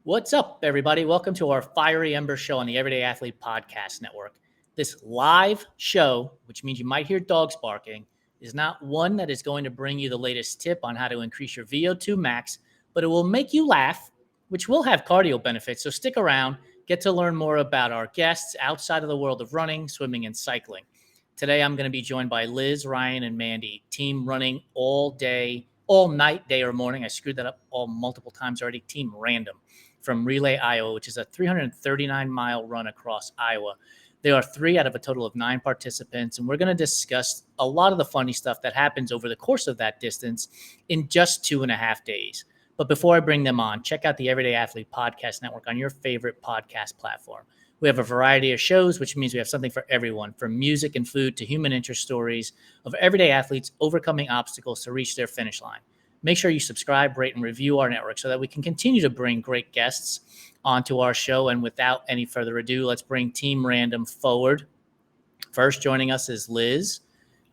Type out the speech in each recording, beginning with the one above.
What's up, everybody? Welcome to our Fiery Embers show on the Everyday Athlete Podcast Network. This live show, which means you might hear dogs barking, is not one that is going to bring you the latest tip on how to increase your VO2 max, but it will make you laugh, which will have cardio benefits. So stick around, get to learn more about our guests outside of the world of running, swimming, and cycling. Today, I'm going to be joined by Liz, Ryan, and Mandy, team running all day, all night, day or morning. I screwed that up all multiple times already. Team Random from Relay, Iowa, which is a 339-mile run across Iowa. There are 3 out of a total of 9 participants, and we're going to discuss a lot of the funny stuff that happens over the course of that distance in just 2.5 days. But before I bring them on, check out the Everyday Athlete Podcast Network on your favorite podcast platform. We have a variety of shows, which means we have something for everyone, from music and food to human interest stories of everyday athletes overcoming obstacles to reach their finish line. Make sure you subscribe, rate, and review our network so that we can continue to bring great guests onto our show. And without any further ado, let's bring Team Random forward. First joining us is Liz,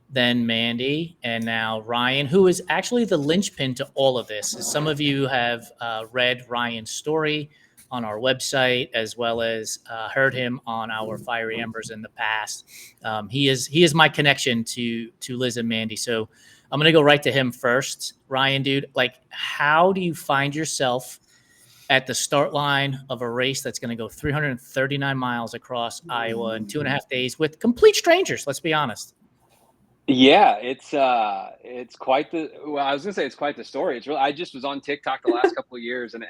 then Mandy, and now Ryan, who is actually the linchpin to all of this. As some of you have read Ryan's story on our website, as well as heard him on our Fiery Embers in the past. He is my connection to Liz and Mandy. So I'm going to go right to him first. Ryan, dude, like, how do you find yourself at the start line of a race that's going to go 339 miles across Iowa in 2.5 days with complete strangers? Let's be honest. Yeah, it's quite the. Well, I was gonna say it's quite the story. It's really. I just was on TikTok the last couple of years, and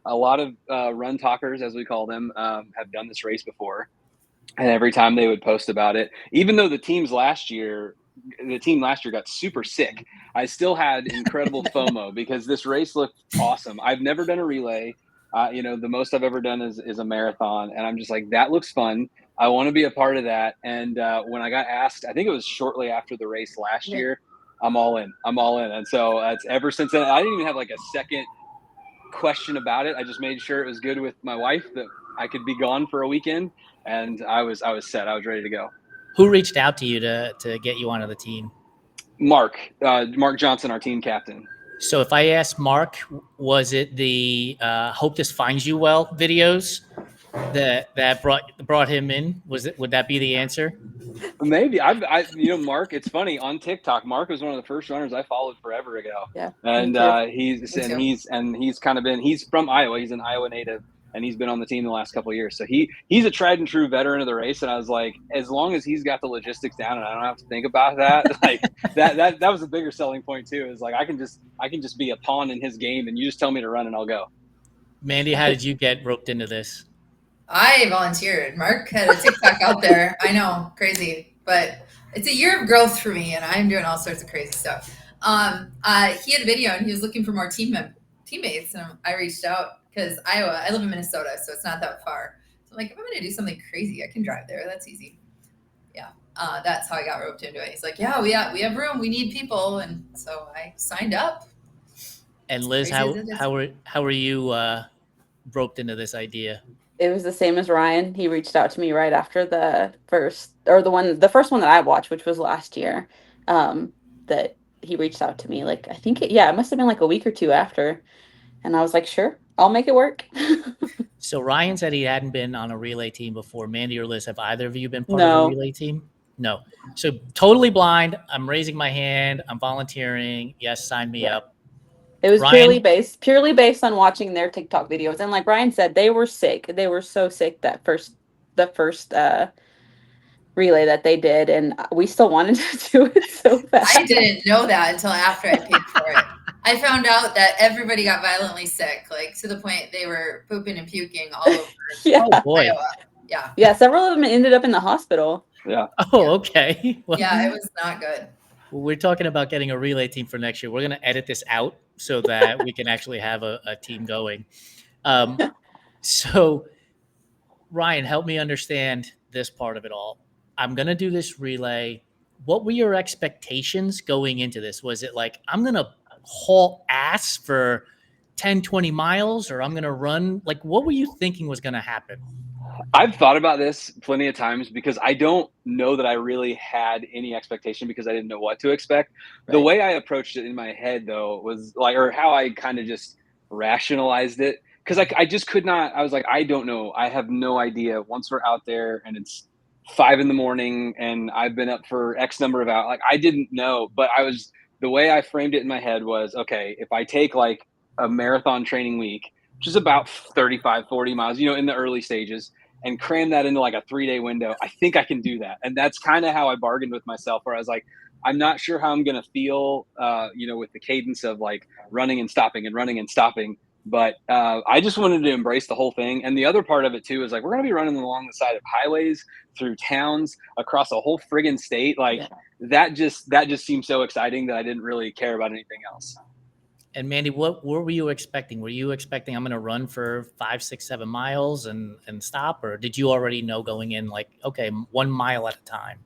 a lot of run talkers, as we call them, have done this race before. And every time they would post about it, even though the team last year got super sick, I still had incredible FOMO because this race looked awesome. I've never done a relay. The most I've ever done is a marathon, and I'm just like, that looks fun. I want to be a part of that. And when I got asked, I think it was shortly after the race last year, I'm all in. And so it's ever since then. I didn't even have like a second question about it. I just made sure it was good with my wife, that I could be gone for a weekend, and I was set. I was ready to go. Who reached out to you to get you onto the team? Mark Johnson, our team captain. So if I asked Mark, was it the "Hope This Finds You Well" videos that brought him in? Would that be the answer? Maybe. Mark, it's funny, on TikTok, Mark was one of the first runners I followed forever ago. Yeah. And he's kind of been, he's from Iowa. He's an Iowa native, and he's been on the team the last couple of years. So he's a tried and true veteran of the race. And I was like, as long as he's got the logistics down and I don't have to think about that, like that was a bigger selling point too, is like, I can just be a pawn in his game, and you just tell me to run and I'll go. Mandy, how did you get roped into this? I volunteered. Mark had a TikTok out there. I know, crazy, but it's a year of growth for me, and I'm doing all sorts of crazy stuff. He had a video, and he was looking for more teammates, and I reached out because I live in Minnesota, so it's not that far. So I'm like, if I'm going to do something crazy, I can drive there. That's easy. Yeah, that's how I got roped into it. He's like, yeah, we have room. We need people, and so I signed up. And Liz, how were you roped into this idea? It was the same as Ryan. He reached out to me right after the first one that I watched, which was last year. That he reached out to me, like, I think it must have been like a week or two after. And I was like, sure, I'll make it work. So Ryan said he hadn't been on a relay team before. Mandy or Liz, have either of you been part of a relay team? No. So totally blind. I'm raising my hand. I'm volunteering. Yes, sign me up. It was purely based on watching their TikTok videos. And like Ryan said, they were sick. They were so sick the first relay that they did, and we still wanted to do it so fast. I didn't know that until after I paid for it. I found out that everybody got violently sick, like to the point they were pooping and puking all over. Yeah. Oh boy. Iowa. Yeah. Yeah, several of them ended up in the hospital. Yeah. Oh, okay. Well, yeah, it was not good. We're talking about getting a relay team for next year. We're going to edit this out so that we can actually have a team going. So, Ryan, help me understand this part of it all. I'm going to do this relay. What were your expectations going into this? Was it like, I'm going to haul ass for 10, 20 miles, or I'm going to run? Like, what were you thinking was going to happen? I've thought about this plenty of times because I don't know that I really had any expectation because I didn't know what to expect. Right. The way I approached it in my head, though, was like, or how I kind of just rationalized it, because I just could not. I was like, I don't know. I have no idea. Once we're out there and it's 5 a.m. and I've been up for X number of hours, like I didn't know. But the way I framed it in my head was, okay, if I take like a marathon training week, which is about 35, 40 miles, in the early stages, and cram that into like a 3-day window, I think I can do that. And that's kind of how I bargained with myself, where I was like, I'm not sure how I'm going to feel, with the cadence of like running and stopping and running and stopping. But I just wanted to embrace the whole thing. And the other part of it too is like, we're going to be running along the side of highways, through towns, across a whole friggin' state. Like that just seemed so exciting that I didn't really care about anything else. And Mandy, what were you expecting? Were you expecting I'm going to run for 5, 6, 7 miles and stop? Or did you already know going in like, okay, 1 mile at a time?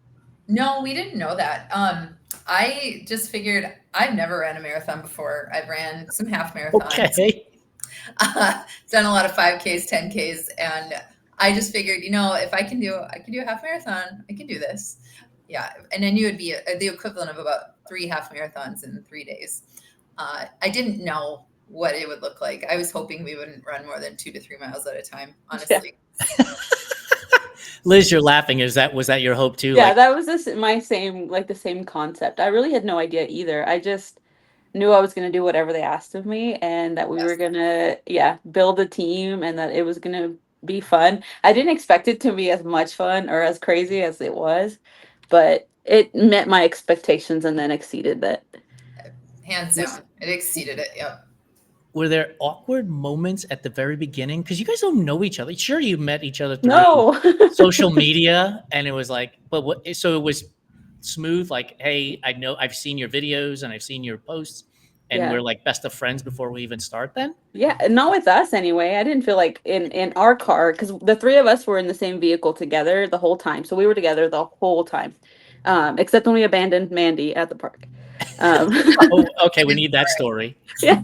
No, we didn't know that. I just figured I've never ran a marathon before. I've ran some half marathons. Okay. Done a lot of 5Ks, 10Ks, and I just figured, if I can do a half marathon, I can do this. Yeah, and I knew it'd be the equivalent of about 3 half marathons in 3 days. I didn't know what it would look like. I was hoping we wouldn't run more than 2 to 3 miles at a time, honestly. Yeah. Liz, you're laughing. Was that your hope too? Yeah, that was the same concept. I really had no idea either. I just knew I was going to do whatever they asked of me, and that we were going to, build a team, and that it was going to be fun. I didn't expect it to be as much fun or as crazy as it was, but it met my expectations and then exceeded that. Hands down, it exceeded it. Yep. Were there awkward moments at the very beginning? Because you guys don't know each other. Sure, you met each other through social media, and it was like, so it was smooth. Like, hey, I know I've seen your videos and I've seen your posts, and we're like best of friends before we even start. Then, not with us anyway. I didn't feel like in our car, because the 3 of us were in the same vehicle together the whole time, so we were together the whole time, except when we abandoned Mandy at the park. Oh, okay, we need that story. Yeah.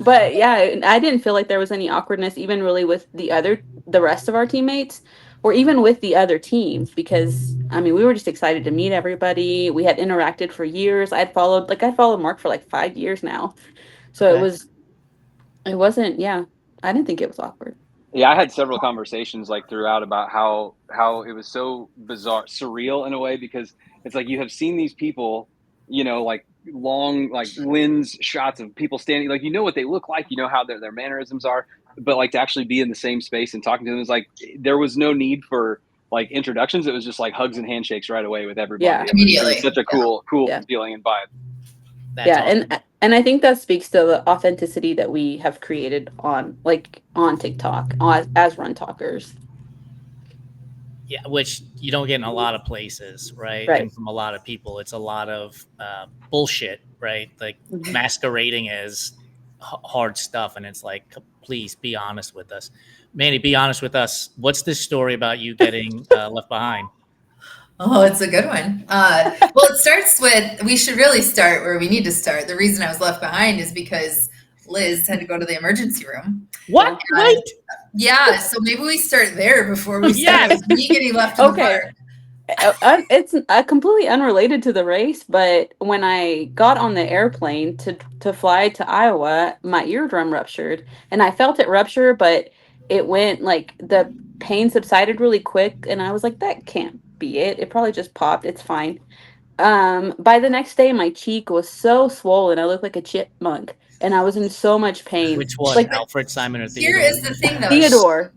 But I didn't feel like there was any awkwardness, even really with the rest of our teammates, or even with the other teams, because we were just excited to meet everybody. We had interacted for years. I followed Mark for like 5 years now, so it wasn't. I didn't think it was awkward. Yeah, I had several conversations like throughout about how it was so bizarre, surreal in a way, because it's like you have seen these people, like long, like lens shots of people standing, like what they look like, how their mannerisms are, but like to actually be in the same space and talking to them is like there was no need for like introductions. It was just like hugs and handshakes right away with everybody. Yeah, immediately. It was such a cool feeling and vibe. That's awesome. And I think that speaks to the authenticity that we have created on TikTok as run talkers. Yeah, which you don't get in a lot of places, right? And from a lot of people, it's a lot of bullshit, right? Like masquerading as hard stuff, and it's like, please be honest with us, Mandy. Be honest with us. What's this story about you getting left behind? Oh, it's a good one. Well, it starts with, we should really start where we need to start. The reason I was left behind is because Liz had to go to the emergency room. What? Right? Yeah. So maybe we start there before we start with me getting left in the park. It's completely unrelated to the race, but when I got on the airplane to fly to Iowa, my eardrum ruptured, and I felt it rupture, but it went like the pain subsided really quick, and I was like, that can't be it. It probably just popped. It's fine. By the next day, my cheek was so swollen. I looked like a chipmunk, and I was in so much pain. Which one? Like, Alfred, Simon, or Theodore? Here is the thing, though. Theodore.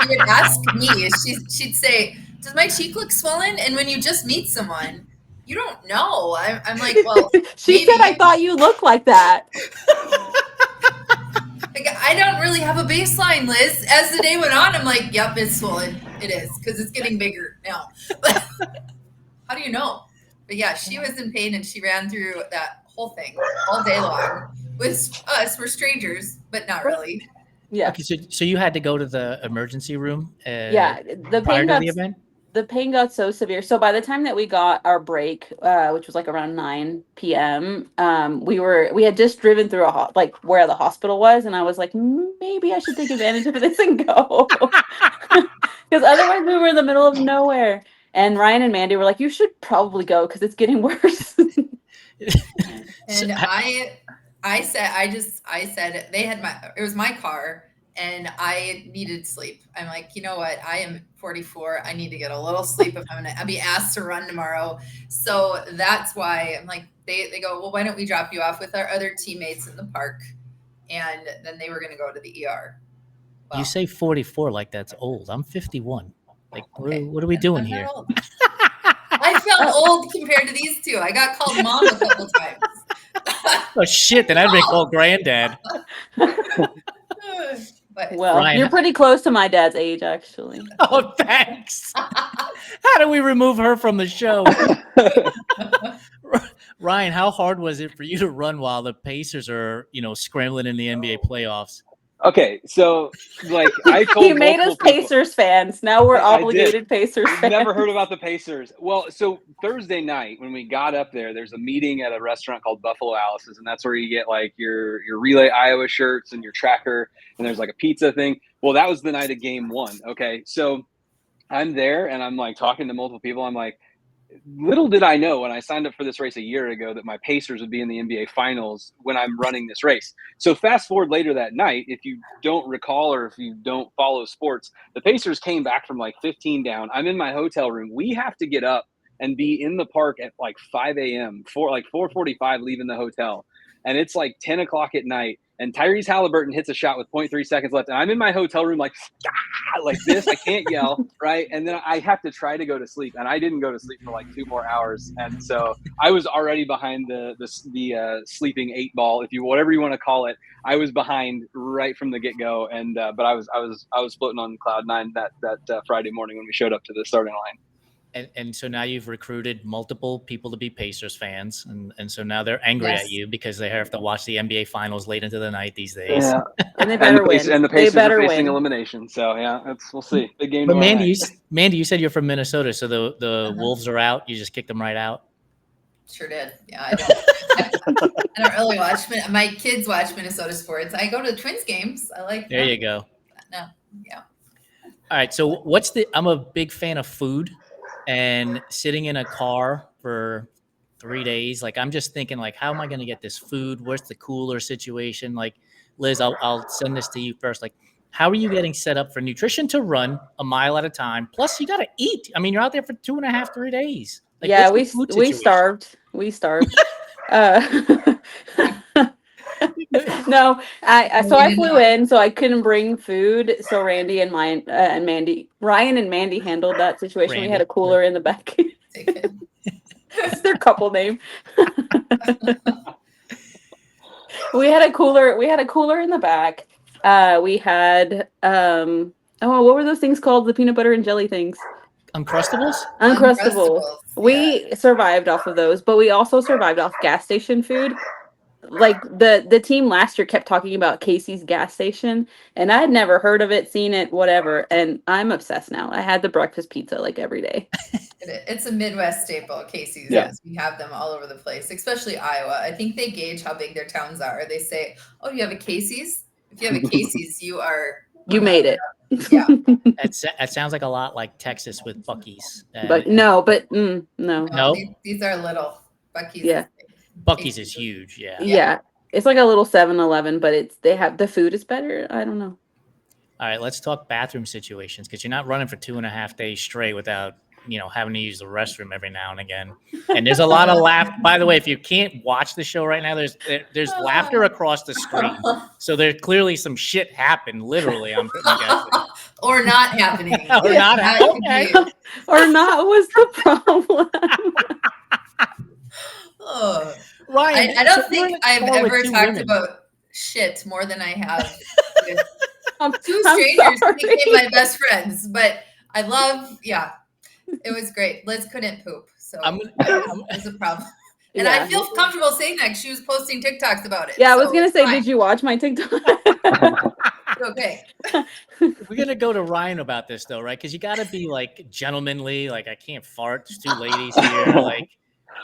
She would ask me, she'd say, does my cheek look swollen? And when you just meet someone, you don't know. I'm like, well, she said, I thought you looked like that. Like, I don't really have a baseline, Liz. As the day went on, I'm like, yep, it's swollen. It is, because it's getting bigger now. But how do you know? But yeah, she was in pain, and she ran through that whole thing all day long. With us, we're strangers, but not really. Yeah. Okay, so you had to go to the emergency room. The pain got so severe. So by the time that we got our break, which was like around 9 p.m., we had just driven through where the hospital was, and I was like, maybe I should take advantage of this and go, because otherwise we were in the middle of nowhere. And Ryan and Mandy were like, you should probably go because it's getting worse. And I I said it was my car and I needed sleep. I'm like, you know what? I am 44. I need to get a little sleep if I'll be asked to run tomorrow. So that's why I'm like, they go, well, why don't we drop you off with our other teammates in the park? And then they were going to go to the ER. You say 44 like that's old. I'm 51. Like, Okay. what are we doing I'm not here? old. I felt old compared to these two. I got called mom a couple times. Oh shit! Then I'd be called granddad. But Well, Ryan, you're pretty close to my dad's age, actually. oh, thanks. How do we remove her from the show? Ryan, how hard was it for you to run while the Pacers are, scrambling in the NBA playoffs? Okay, so like I told You made us multiple people- Pacers fans. Now we're I did. obligated Pacers fans. Never heard about the Pacers. Well, so Thursday night when we got up there's a meeting at a restaurant called Buffalo Alice's, and that's where you get like your Relay Iowa shirts and your tracker, and there's like a pizza thing. Well, that was the night of game 1. Okay, so I'm there and I'm like talking to multiple people. I'm like, little did I know when I signed up for this race a year ago that my Pacers would be in the NBA Finals when I'm running this race. So fast forward later that night, if you don't recall or if you don't follow sports, the Pacers came back from like 15 down. I'm in my hotel room. We have to get up and be in the park at like 5 a.m. for like 4:45 leaving the hotel. And it's like 10 o'clock at night. And Tyrese Halliburton hits a shot with 0.3 seconds left. And I'm in my hotel room like this. I can't yell, right? And then I have to try to go to sleep. And I didn't go to sleep for like 2 more hours. And so I was already behind the sleeping 8 ball, whatever you want to call it. I was behind right from the get-go. And but I was floating on cloud 9 that Friday morning when we showed up to the starting line. And so now you've recruited multiple people to be Pacers fans, and so now they're angry at you because they have to watch the NBA Finals late into the night these days. Yeah. And they better win. And the Pacers are facing win. elimination. So yeah, we'll see. Big game. But Mandy, you said you're from Minnesota, so the Wolves are out. You just kicked them right out. Sure did. Yeah, I don't really watch. My kids watch Minnesota sports. I go to Twins games. I like. There you go. No, yeah. All right. So I'm a big fan of food. And sitting in a car for 3 days, like I'm just thinking, like, how am I going to get this food? Where's the cooler situation? Like, Liz, I'll send this to you first. Like, how are you getting set up for nutrition to run a mile at a time? Plus, you got to eat. I mean, you're out there for 2.5, 3 days. Like, yeah, we starved. We starved. No, I flew in, so I couldn't bring food. So Randy and Ryan and Mandy handled that situation. We had a cooler in the back. That's their couple name. We had a cooler in the back. We had what were those things called? The peanut butter and jelly things. Uncrustables. We survived off of those, but we also survived off gas station food. Like the team last year kept talking about Casey's gas station, and I had never heard of it, seen it, whatever. And I'm obsessed now. I had the breakfast pizza like every day. It's a Midwest staple, Casey's. Yeah. We have them all over the place, especially Iowa. I think they gauge how big their towns are. They say, "Oh, you have a Casey's? If you have a Casey's, you made it." Yeah. That sounds like a lot like Texas with Buc-ee's. No. These are little Buc-ee's. Yeah. Buc-ee's is huge. Yeah. Yeah. It's like a little 7-Eleven, but the food is better. I don't know. All right, let's talk bathroom situations because you're not running for 2.5 days straight without, having to use the restroom every now and again. And there's a lot of laughter. By the way, if you can't watch the show right now, there's laughter across the screen. So there clearly some shit happened, literally. I'm guessing. Or not happening. Or not happening. Okay. Or not was the problem. Oh. Ryan, I don't think I've ever talked about shit more than I have with two strangers who became my best friends. But I love, it was great. Liz couldn't poop, so it was a problem. And I feel comfortable saying that because she was posting TikToks about it. Yeah, I was going to say, did you watch my TikTok? Okay. We're going to go to Ryan about this, though, right? Because you got to be, like, gentlemanly. Like, I can't fart. There's 2 ladies here. Like,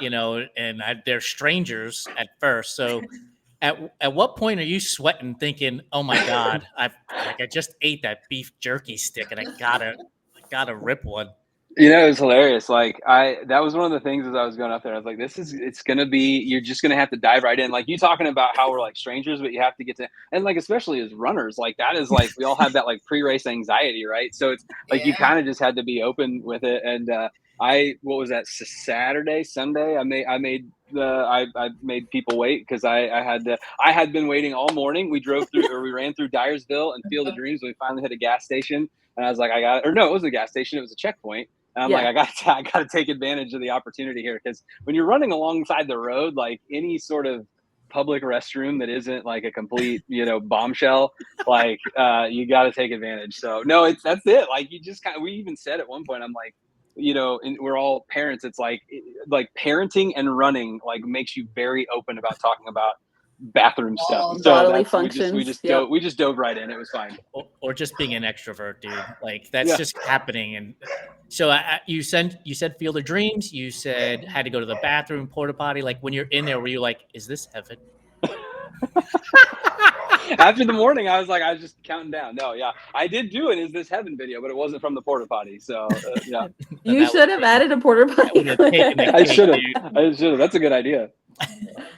and they're strangers at first. So at what point are you sweating thinking, oh, my God, I just ate that beef jerky stick and I gotta rip one? It was hilarious. Like that was one of the things as I was going up there. I was like, it's going to be, you're just going to have to dive right in. Like you talking about how we're like strangers, but you have to get to, and like, especially as runners, like that is like, we all have that like pre-race anxiety, right? So it's like, you kind of just had to be open with it. And, what was that, Sunday? I made people wait because I had been waiting all morning. We ran through Dyersville and Field of Dreams. We finally hit a gas station. And I was like, it wasn't a gas station. It was a checkpoint. And I'm like, I got to take advantage of the opportunity here, because when you're running alongside the road, like any sort of public restroom that isn't like a complete, bombshell, like you got to take advantage. So no, that's it. Like you just we even said at one point, I'm like, and we're all parents. It's like parenting and running like makes you very open about talking about bathroom stuff. So bodily functions. we just dove right in. It was fine. Or just being an extrovert, dude. Like that's just happening. And so you said Field of Dreams. You said had to go to the bathroom, porta potty. Like when you're in there, were you like, is this heaven? After the morning, I was just counting down. No, yeah, I did do an "Is This Heaven" video, but it wasn't from the porta potty. So yeah, you should have added a porta potty. I should have. That's a good idea.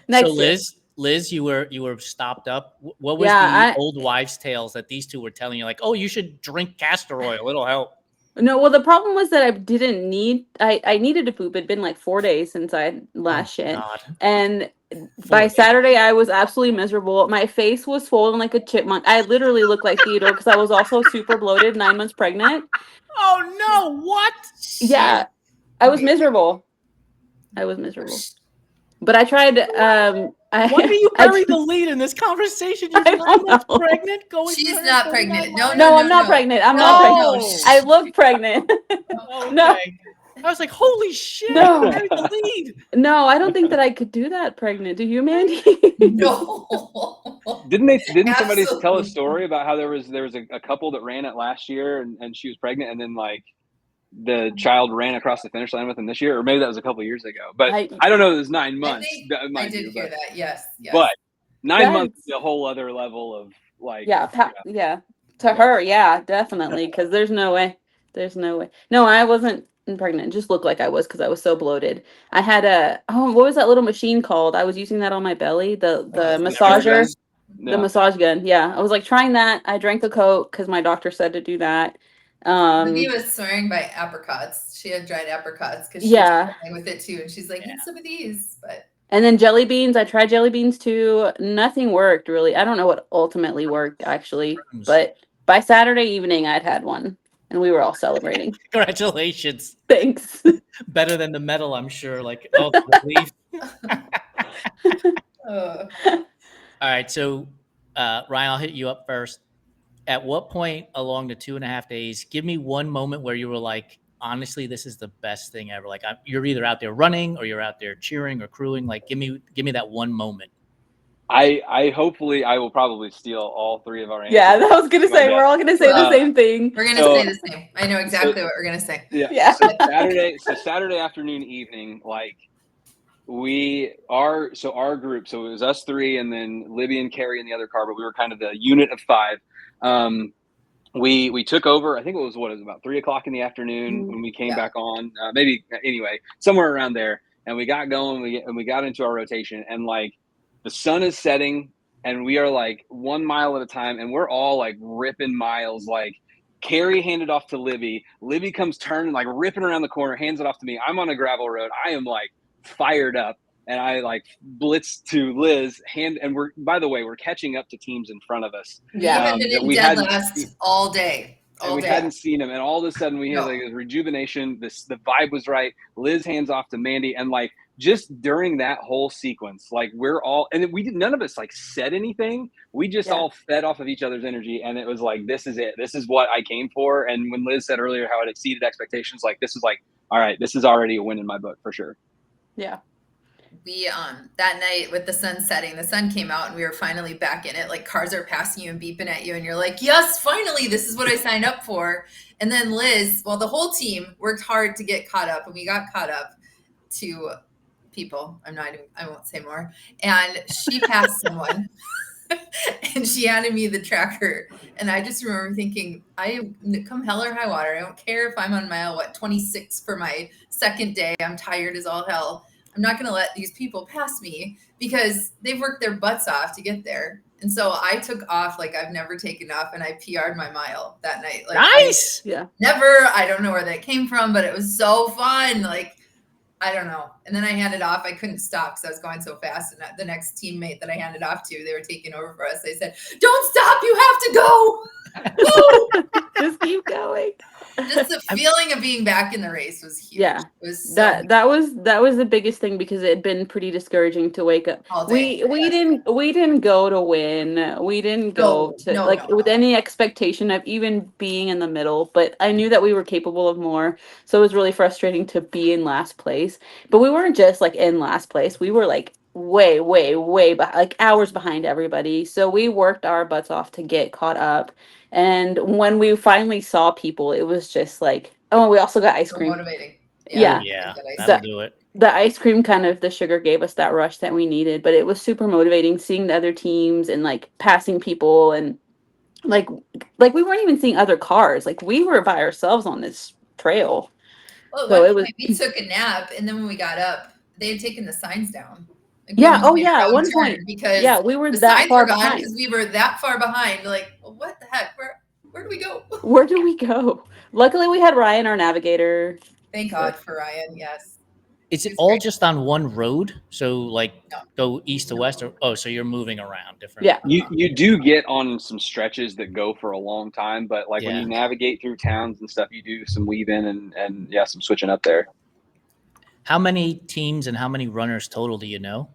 So Liz, you were stopped up. What was the old wives' tales that these two were telling you? Like, oh, you should drink castor oil; it'll help. No, well, the problem was that I didn't need. I needed to poop. It'd been like 4 days since I last shit, and by Saturday I was absolutely miserable. My face was swollen like a chipmunk. I literally looked like Theodore because I was also super bloated, 9 months pregnant. Oh no! What? Yeah, I was miserable. But I tried. Why do you bury the lead in this conversation? You're 9 months pregnant. She's not pregnant. No, I'm not pregnant. I'm not pregnant. I look pregnant. Okay. No. I was like, holy shit! No. Bury the lead. No, I don't think that I could do that pregnant. Do you, Mandy? No. Didn't somebody tell a story about how there was a couple that ran it last year and she was pregnant, and then like the child ran across the finish line with him this year, or maybe that was a couple of years ago. But I don't know. It was 9 months. I did hear that. Yes. But 9 months is a whole other level of like. Yeah. To her, yeah, definitely. Because there's no way. No, I wasn't pregnant. It just looked like I was because I was so bloated. I had what was that little machine called? I was using that on my belly. The massager. The massage gun. Yeah, I was like trying that. I drank the Coke because my doctor said to do that. Mandy was swearing by apricots. She had dried apricots because she was playing with it too, and she's like, "Eat some of these." And then jelly beans. I tried jelly beans too. Nothing worked really. I don't know what ultimately worked actually, but by Saturday evening, I'd had one, and we were all celebrating. Congratulations! Thanks. Better than the medal, I'm sure. Like, oh, relief. All right, so Ryan, I'll hit you up first. At what point along the 2.5 days, give me one moment where you were like, honestly, this is the best thing ever. Like you're either out there running or you're out there cheering or crewing. Like give me that one moment. I hopefully I will probably steal all three of our answers. Yeah, I was gonna say we're all gonna say the same thing. We're gonna say the same. I know exactly what we're gonna say. Yeah. So Saturday afternoon, evening, like our group, so it was us three and then Libby and Carrie in the other car, but we were kind of the unit of 5. We took over. I think it was about 3:00 in the afternoon when we came back on. Maybe anyway, somewhere around there. And we got going. We got into our rotation, and like the sun is setting, and we are like 1 mile at a time, and we're all like ripping miles. Like Carrie handed off to Libby. Libby comes turning, like ripping around the corner, hands it off to me. I'm on a gravel road. I am like fired up. And I like blitz to Liz and we're catching up to teams in front of us. Yeah. We had last all day. We hadn't seen them. And all of a sudden we had like this rejuvenation. The vibe was right. Liz hands off to Mandy. And like, just during that whole sequence, like none of us like said anything. We just all fed off of each other's energy. And it was like, this is it. This is what I came for. And when Liz said earlier how it exceeded expectations, like this is like, all right, this is already a win in my book for sure. Yeah. We that night with the sun setting, the sun came out and we were finally back in it. Like cars are passing you and beeping at you, and you're like, yes, finally, this is what I signed up for. And then Liz, the whole team worked hard to get caught up, and we got caught up to people. I won't say more. And she passed someone and she handed me the tracker And I just remember thinking, come hell or high water. I don't care if I'm on mile 26 for my second day. I'm tired as all hell. I'm not going to let these people pass me because they've worked their butts off to get there. And so I took off like I've never taken off, and I PR'd my mile that night. Like, Nice. I don't know where that came from, but it was so fun. Like, I don't know. And then I handed off. I couldn't stop because I was going so fast. And the next teammate that I handed off to, they were taking over for us. They said, "Don't stop. You have to go." Just keep going. Just the feeling of being back in the race was huge. Yeah, it was so that was the biggest thing because it had been pretty discouraging to wake up. all day. We didn't go to win. We didn't go with any expectation of even being in the middle. But I knew that we were capable of more, so it was really frustrating to be in last place. But we weren't just like in last place. We were like way behind, like hours behind everybody. So we worked our butts off to get caught up. And when we finally saw people, it was just like, oh, we also got ice cream. Motivating. Yeah. That'll do it. The ice cream the sugar gave us that rush that we needed, but it was super motivating seeing the other teams and like passing people and like we weren't even seeing other cars. Like we were by ourselves on this trail. Well, so we took a nap, and then when we got up, they had taken the signs down. Like at one point because we were that far behind because we were that far behind. Like, well, what the heck? Where do we go? Where do we go? Luckily, we had Ryan, our navigator. Thank God for Ryan. Yes. Is it all great. Just on one road? So like go east to west, or so you're moving around different. Yeah, you do get on some stretches that go for a long time, but like when you navigate through towns and stuff, you do some weave in and some switching up there. How many teams and how many runners total do you know?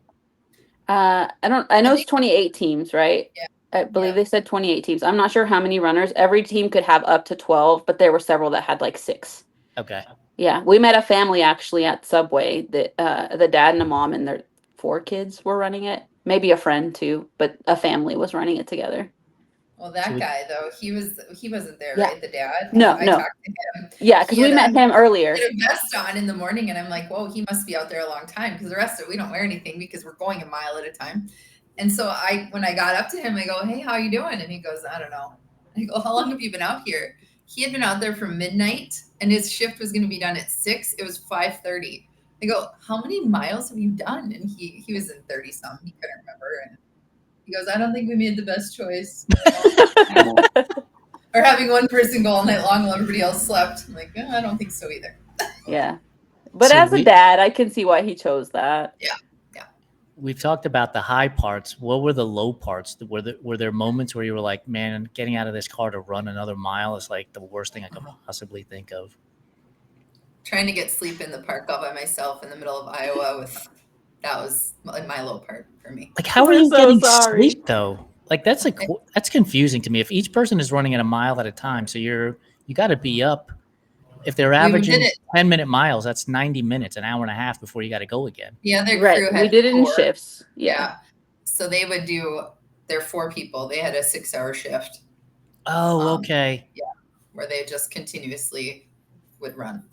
I know it's 28 teams, right? Yeah. I believe they said 28 teams. I'm not sure how many runners. Every team could have up to 12, but there were several that had like 6. Okay. Yeah, we met a family actually at Subway that the dad and a mom and their 4 kids were running it. Maybe a friend too, but a family was running it together. Well, that guy though, he wasn't there, right? The dad. No. I talked to him. Yeah, because we met him earlier. He had a vest on in the morning, and I'm like, whoa, he must be out there a long time because the rest of it we don't wear anything because we're going a mile at a time. And so when I got up to him, I go, "Hey, how you doing?" And he goes, "I don't know." I go, "How long have you been out here?" He had been out there from midnight, and his shift was going to be done at 6. It was 5:30. I go, "How many miles have you done?" And he was in 30 something. He couldn't remember. And he goes, "I don't think we made the best choice." Or having one person go all night long while everybody else slept. I'm like, I don't think so either. Yeah. But as a dad, I can see why he chose that. Yeah. We've talked about the high parts. What were the low parts? Were there moments where you were like, man, getting out of this car to run another mile is like the worst thing I could possibly think of? Trying to get sleep in the park all by myself in the middle of Iowa that was my low part for me. Like, how are you getting sleep though? Like that's confusing to me. If each person is running at a mile at a time, so you got to be up. If they're averaging 10-minute miles, that's 90 minutes, an hour and a half before you got to go again. Yeah, their crew had we did it in shifts. Yeah. So they would do. They're 4 people. They had a 6-hour shift. Oh, okay. Yeah, where they just continuously would run.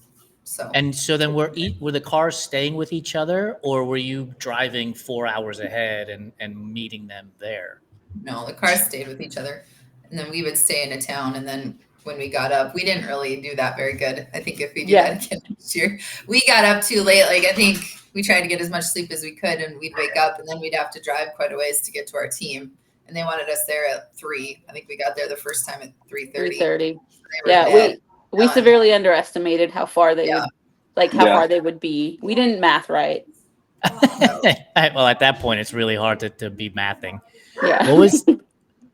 So then were the cars staying with each other, or were you driving 4 hours ahead and meeting them there? No, the cars stayed with each other, and then we would stay in a town. And then when we got up, we didn't really do that very good. I think if we do that again next year, we got up too late. Like I think we tried to get as much sleep as we could, and we'd wake up, and then we'd have to drive quite a ways to get to our team. And they wanted us there at 3. I think we got there the first time at 3:30. 3:30. Yeah, we severely underestimated how far they would, far they would be. We didn't math right. Well, at that point, it's really hard to be mathing. Yeah.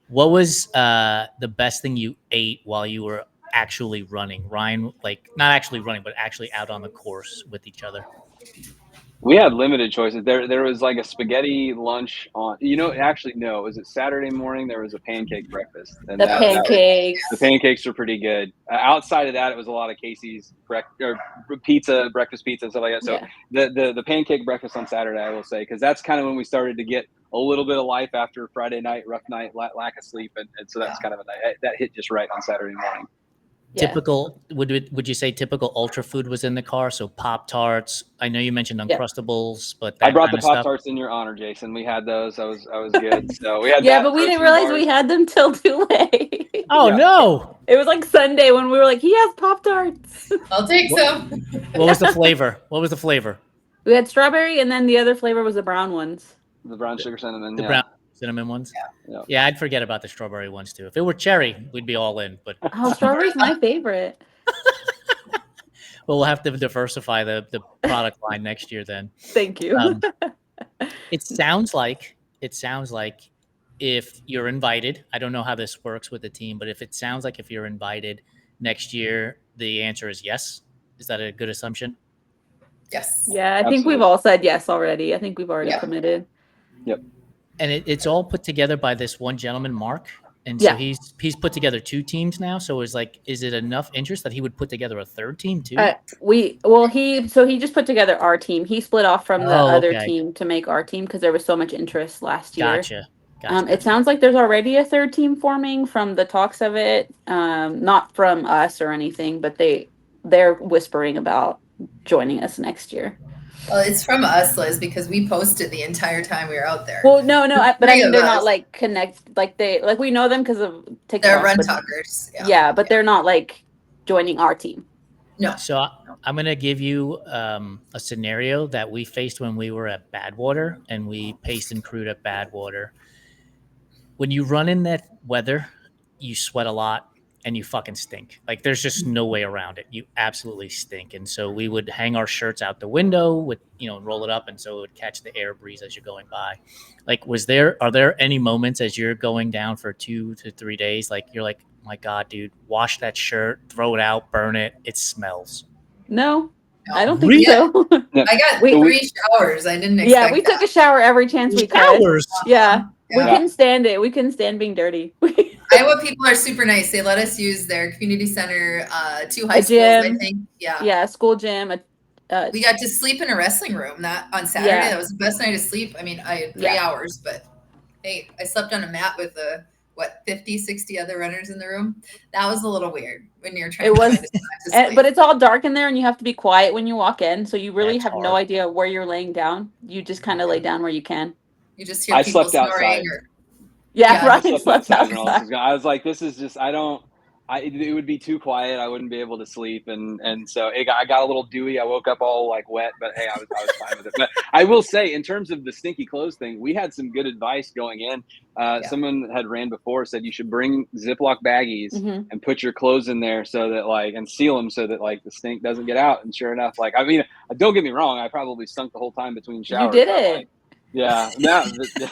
What was the best thing you ate while you were actually running, Ryan? Like not actually running, but actually out on the course with each other. We had limited choices. There was like a spaghetti lunch on. Actually, no. Was it Saturday morning? There was a pancake breakfast. And the pancakes were pretty good. Outside of that, it was a lot of Casey's breakfast pizza, and stuff like that. So the pancake breakfast on Saturday, I will say, because that's kind of when we started to get a little bit of life after Friday night, rough night, lack of sleep, and so that's kind of that hit just right on Saturday morning. Yeah. Typical, would you say typical ultra food was in the car? So Pop-Tarts. I know you mentioned Uncrustables, but I brought the Pop-Tarts in your honor, Jason. We had those. I was good. So we had but we didn't realize we had them till too late. Oh Yeah. no! It was like Sunday when we were like, he has Pop-Tarts. I'll take some. What was the flavor? What was the flavor? We had strawberry, and then the other flavor was the brown ones. The brown sugar cinnamon. The Yeah. brown cinnamon ones. Yeah. Yeah, I'd forget about the strawberry ones too. If it were cherry, we'd be all in. But Oh, strawberry's my favorite. we'll have to diversify the product line next year then. Thank you. It sounds like if you're invited, I don't know how this works with the team, but if you're invited next year, the answer is yes. Is that a good assumption? Yes. Yeah, I think Absolutely. we've all said yes already. I think we've already Yeah. committed. And it's all put together by this one gentleman, Mark. And Yeah. so he's put together 2 teams now. So is it enough interest that he would put together a third team too? He just put together our team. He split off from the other team to make our team because there was so much interest last year. Gotcha. It sounds like there's already a third team forming from the talks of it. Not from us or anything, but they're whispering about joining us next year. Well, it's from us, Liz, because we posted the entire time we were out there. Well, no, but I mean they're not us. like we know them because of TikTok. They're run talkers. Yeah, but they're not like joining our team. No. So I'm going to give you a scenario that we faced when we were at Badwater and we paced and crewed at Badwater. When you run in that weather, you sweat a lot and you fucking stink. Like there's just no way around it. You absolutely stink. And so we would hang our shirts out the window with, roll it up. And so it would catch the air breeze as you're going by. Like, are there any moments as you're going down for 2 to 3 days? Like you're like, oh my God, dude, wash that shirt, throw it out, burn it. It smells. No, I don't Really? think so. I got 3 showers. I didn't expect Yeah, we took a shower every chance we could. Showers? Yeah. We couldn't stand it. We couldn't stand being dirty. Iowa people are super nice. They let us use their community center, 2 high schools, I think. Yeah. Yeah, school gym. We got to sleep in a wrestling room on Saturday. Yeah. That was the best night of sleep. I mean, I had 3 hours, but hey, I slept on a mat with 50, 60 other runners in the room. That was a little weird when you're trying to find a spot to sleep. But it's all dark in there and you have to be quiet when you walk in. So you really That's have hard. no idea where you're laying down. You just kind of lay down where you can. You just hear people snoring. Yeah, right. I slept outside. I was like, this is just, it would be too quiet. I wouldn't be able to sleep. And so I got a little dewy. I woke up all like wet, but hey, I was fine with it. But I will say, in terms of the stinky clothes thing, we had some good advice going in. Someone had ran before, said you should bring Ziploc baggies and put your clothes in there so that and seal them so that the stink doesn't get out. And sure enough, don't get me wrong, I probably stunk the whole time between showers. You did it. Yeah. No,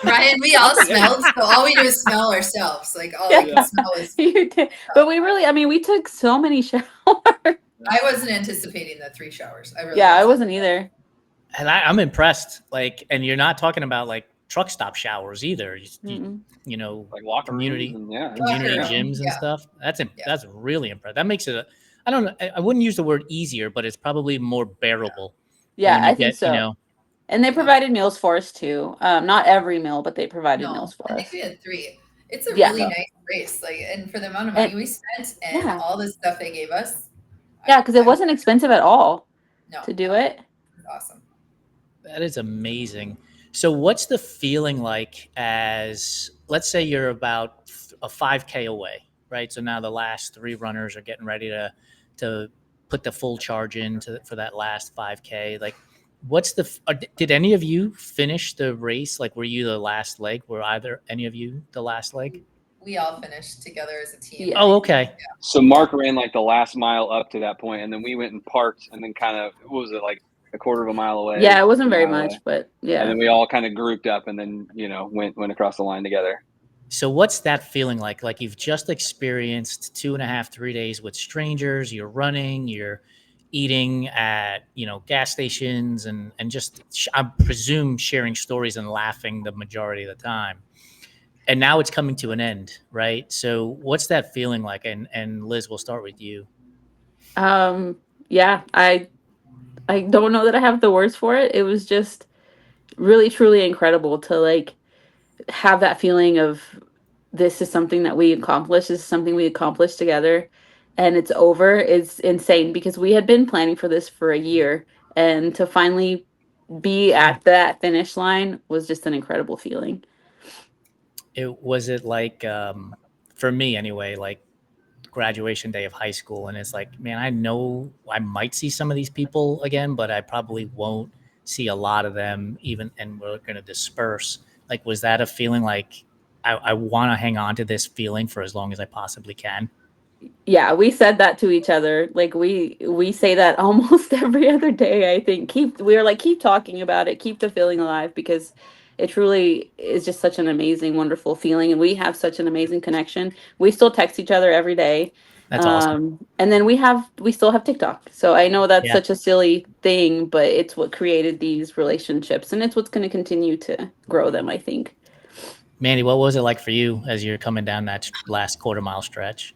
Ryan, we all smelled, so all we do is smell ourselves. All we can smell is. You did. But we took so many showers. I wasn't anticipating the 3 showers. I wasn't either. And I'm impressed. And you're not talking about truck stop showers either. locker community rooms community gyms and stuff. That's really impressive. That makes it. I don't know. I wouldn't use the word easier, but it's probably more bearable. Yeah, I think so. And they provided meals for us too. Not every meal, but they provided meals for us. I think we had 3. It's a really nice race. And for the amount of money we spent and all the stuff they gave us. Yeah, because it wasn't expensive at all to do it. Awesome. That is amazing. So what's the feeling like as, let's say you're about a 5K away, right? So now the last 3 runners are getting ready to put the full charge in for that last 5K. Did any of you finish the race? Were you the last leg? Were either any of you the last leg? We all finished together as a team. Yeah. Oh, okay. Yeah. So Mark ran the last mile up to that point, and then we went and parked, and then kind of, what was it, a quarter of a mile away? Yeah, it wasn't very much, but yeah. And then we all kind of grouped up, and then went across the line together. So what's that feeling like? You've just experienced 2.5, 3 days with strangers. You're running. You're eating at gas stations and just I presume sharing stories and laughing the majority of the time. And now it's coming to an end, right? So what's that feeling like? And Liz, we'll start with you. Yeah, I don't know that I have the words for it. It was just really truly incredible to have that feeling of this is something that we accomplished. This is something we accomplished together. And it's over. It's insane because we had been planning for this for a year, and to finally be at that finish line was just an incredible feeling. Was it for me anyway, graduation day of high school, and it's like, man, I know I might see some of these people again, but I probably won't see a lot of them even, and we're going to disperse. Like, was that a feeling like I want to hang on to this feeling for as long as I possibly can? Yeah, we said that to each other. Like we say that almost every other day, I think. We're like, keep talking about it, keep the feeling alive, because it truly is just such an amazing, wonderful feeling, and we have such an amazing connection. We still text each other every day. That's awesome. And then we still have TikTok. So I know that's Yeah. such a silly thing, but it's what created these relationships, and it's what's going to continue to grow them, I think. Mandy, what was it like for you as you're coming down that last quarter mile stretch?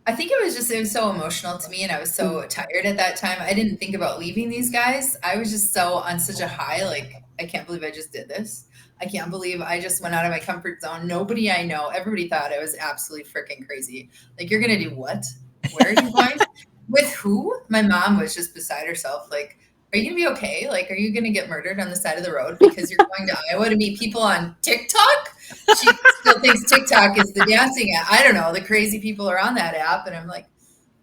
I think it was so emotional to me, and I was so tired at that time. I didn't think about leaving these guys. I was just so on such a high, like, I can't believe I just did this. I can't believe I just went out of my comfort zone. Nobody I know, everybody thought I was absolutely freaking crazy. Like, you're going to do what? Where are you going? With who? My mom was just beside herself. Like, are you going to be okay? Like, are you going to get murdered on the side of the road because you're going to Iowa to meet people on TikTok? She still thinks TikTok is the dancing app. I don't know. The crazy people are on that app. And I'm like,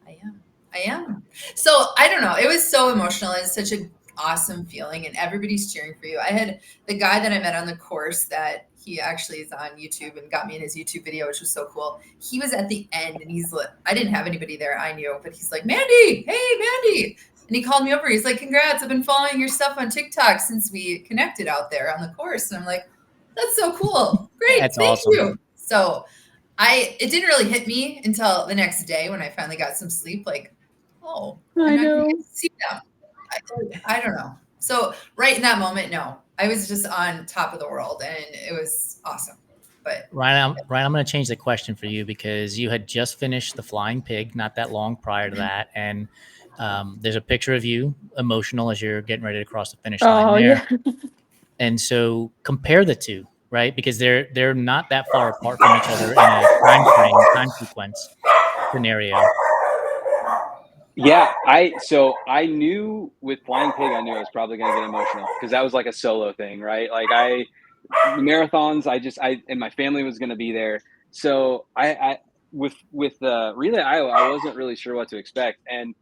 I am. So I don't know. It was so emotional. It's such an awesome feeling, and everybody's cheering for you. I had the guy that I met on the course that he actually is on YouTube and got me in his YouTube video, which was so cool. He was at the end, and he's like, I didn't have anybody there I knew, but he's like, Mandy, hey, Mandy. And he called me over. He's like, congrats. I've been following your stuff on TikTok since we connected out there on the course. And I'm like, that's so cool. Great. That's Thank awesome. you. So it didn't really hit me until the next day when I finally got some sleep. Like, oh, I I'm not know. going to see them. I don't know. So right in that moment, no, I was just on top of the world, and it was awesome. But Ryan, I'm going to change the question for you because you had just finished the Flying Pig not that long prior to that, and there's a picture of you emotional as you're getting ready to cross the finish line Oh, there. yeah. And so compare the two, right? Because they're not that far apart from each other in a time sequence scenario. Yeah, so I knew with Flying Pig, I knew I was probably gonna get emotional because that was like a solo thing, right? Like the marathons, and my family was gonna be there. So I with Relay Iowa, I wasn't really sure what to expect, and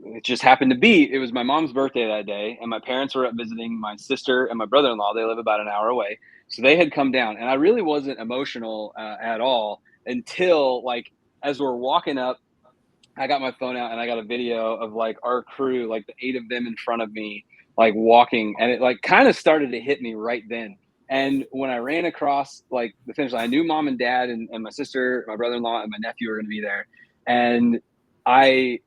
it just happened to be it was my mom's birthday that day, and my parents were up visiting my sister and my brother-in-law. They live about an hour away, so they had come down, and I really wasn't emotional at all until like as we're walking up. I got my phone out and I got a video of like our crew, like the 8 of them in front of me, like walking, and it like kind of started to hit me right then. And when I ran across like the finish line, I knew mom and dad and my sister, my brother-in-law, and my nephew were going to be there. And I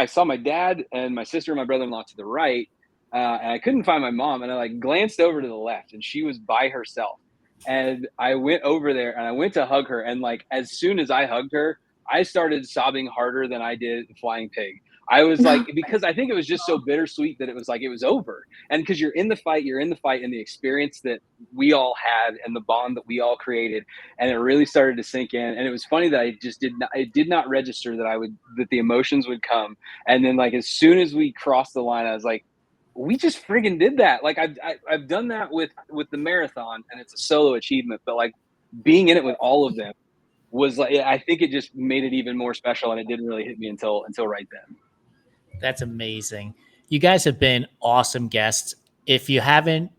saw my dad and my sister and my brother-in-law to the right, and I couldn't find my mom, and I like glanced over to the left, and she was by herself. And I went over there and I went to hug her, and like as soon as I hugged her, I started sobbing harder than I did Flying Pig. I was like, because I think it was just so bittersweet that it was like it was over. And because you're in the fight, and the experience that we all had and the bond that we all created. And it really started to sink in. And it was funny that it did not register that the emotions would come. And then like as soon as we crossed the line, I was like, we just friggin' did that. Like I've done that with the marathon, and it's a solo achievement, but like being in it with all of them was like, I think it just made it even more special, and it didn't really hit me until right then. That's amazing. You guys have been awesome guests. If you haven't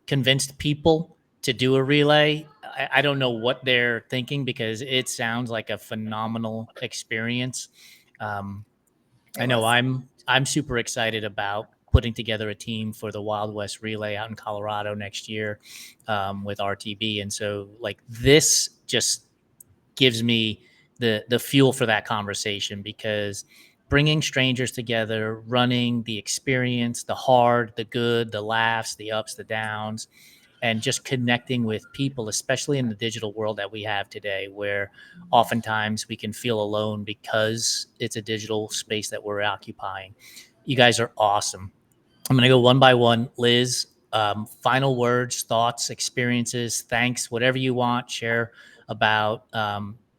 convinced people to do a relay, I don't know what they're thinking because it sounds like a phenomenal experience. I know I'm super excited about putting together a team for the Wild West Relay out in Colorado next year with RTB, and so like this just gives me the fuel for that conversation because bringing strangers together, running the experience, the hard, the good, the laughs, the ups, the downs, and just connecting with people, especially in the digital world that we have today, where oftentimes we can feel alone because it's a digital space that we're occupying. You guys are awesome. I'm going to go one by one. Liz, final words, thoughts, experiences, thanks, whatever you want, share about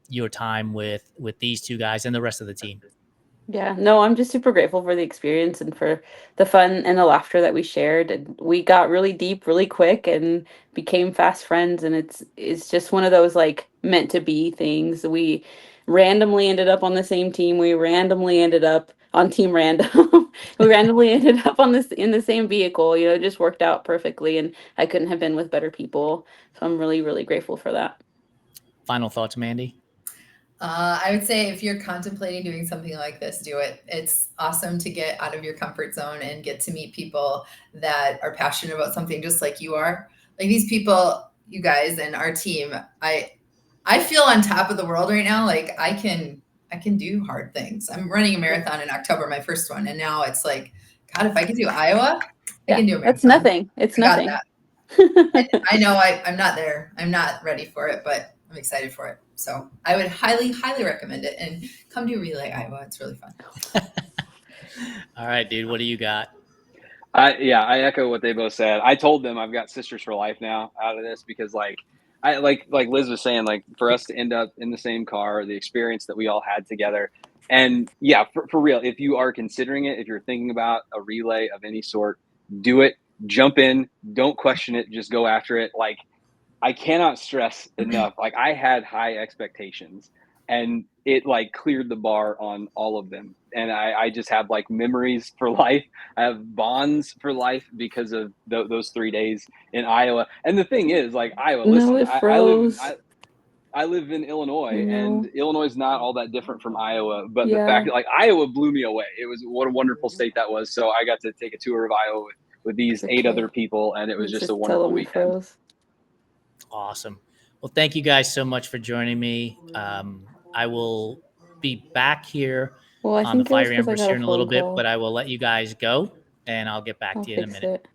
your time with these two guys and the rest of the team. Yeah, no, I'm just super grateful for the experience and for the fun and the laughter that we shared. And we got really deep really quick and became fast friends. And it's just one of those like meant to be things. We randomly ended up on the same team. We randomly ended up on Team Random. We randomly ended up on this in the same vehicle. You know, it just worked out perfectly, and I couldn't have been with better people. So I'm really, really grateful for that. Final thoughts, Mandy? I would say if you're contemplating doing something like this, do it. It's awesome to get out of your comfort zone and get to meet people that are passionate about something just like you are. Like these people, you guys and our team, I feel on top of the world right now. Like I can do hard things. I'm running a marathon in October, my first one, and now it's like, God, if I could do Iowa, I can do a marathon. That's nothing. It's I got nothing. that. I know I'm not there. I'm not ready for it, but I'm excited for it. So I would highly, highly recommend it. And come do Relay Iowa. It's really fun. All right, dude. What do you got? I echo what they both said. I told them I've got Sisters for Life now out of this because like Liz was saying, like for us to end up in the same car, the experience that we all had together. And yeah, for real, if you are considering it, if you're thinking about a relay of any sort, do it, jump in, don't question it, just go after it. Like I cannot stress enough. Like I had high expectations and it like cleared the bar on all of them. And I just have like memories for life. I have bonds for life because of those 3 days in Iowa. And the thing is, like Iowa, listen, it froze. I live in Illinois, No. and Illinois is not all that different from Iowa. But the Yeah. fact that like Iowa blew me away. It was what a wonderful state that was. So I got to take a tour of Iowa with these 8 other people, and it was just a wonderful weekend. Froze. Awesome. Well, thank you guys so much for joining me. I will be back here on the Fiery Embers here in a little bit, but I will let you guys go, and I'll get back to you in a minute.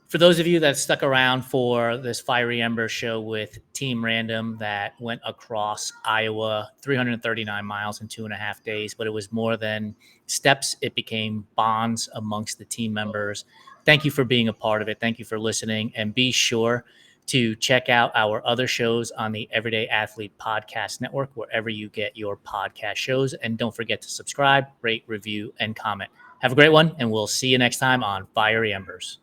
For those of you that stuck around for this Fiery Embers show with Team Random that went across Iowa, 339 miles in 2.5 days, but it was more than steps. It became bonds amongst the team members. Thank you for being a part of it. Thank you for listening. And be sure to check out our other shows on the Everyday Athlete Podcast Network, wherever you get your podcast shows. And don't forget to subscribe, rate, review, and comment. Have a great one, and we'll see you next time on Fiery Embers.